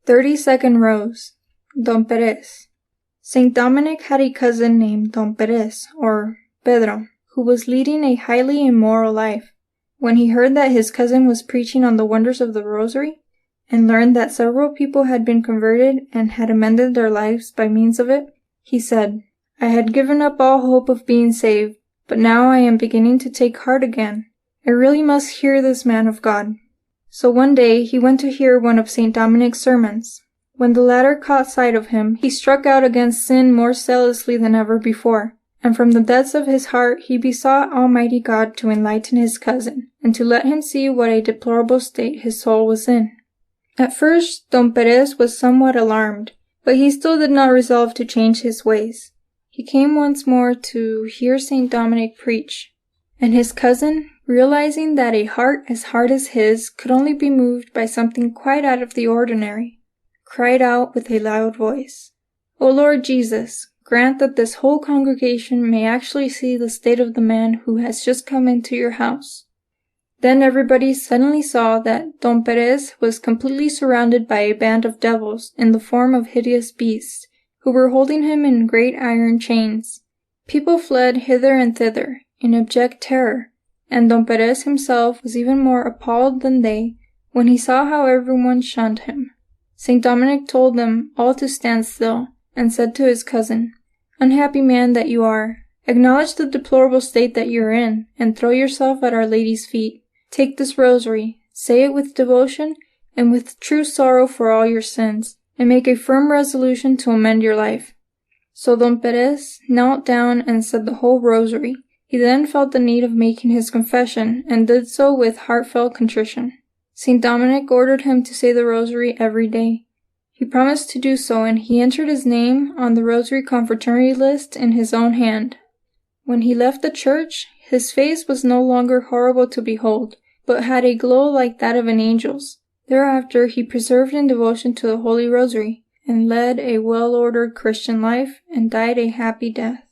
32nd Rose, Don Perez. Saint Dominic had a cousin named Don Perez, or Pedro, who was leading a highly immoral life. When he heard that his cousin was preaching on the wonders of the Rosary, and learned that several people had been converted and had amended their lives by means of it, he said, "I had given up all hope of being saved, but now I am beginning to take heart again. I really must hear this man of God." So one day he went to hear one of St. Dominic's sermons. When the latter caught sight of him, he struck out against sin more zealously than ever before, and from the depths of his heart he besought Almighty God to enlighten his cousin, and to let him see what a deplorable state his soul was in. At first Don Perez was somewhat alarmed, but he still did not resolve to change his ways. He came once more to hear St. Dominic preach, and his cousin, realizing that a heart as hard as his could only be moved by something quite out of the ordinary, cried out with a loud voice, "O Lord Jesus, grant that this whole congregation may actually see the state of the man who has just come into your house." Then everybody suddenly saw that Don Perez was completely surrounded by a band of devils in the form of hideous beasts, who were holding him in great iron chains. People fled hither and thither, in abject terror, and Don Perez himself was even more appalled than they when he saw how everyone shunned him. St. Dominic told them all to stand still, and said to his cousin, "Unhappy man that you are, acknowledge the deplorable state that you are in, and throw yourself at Our Lady's feet. Take this rosary, say it with devotion, and with true sorrow for all your sins, and make a firm resolution to amend your life." So Don Perez knelt down and said the whole rosary. He then felt the need of making his confession, and did so with heartfelt contrition. St. Dominic ordered him to say the rosary every day. He promised to do so, and he entered his name on the rosary confraternity list in his own hand. When he left the church, his face was no longer horrible to behold, but had a glow like that of an angel's. Thereafter he persevered in devotion to the Holy Rosary, and led a well-ordered Christian life, and died a happy death.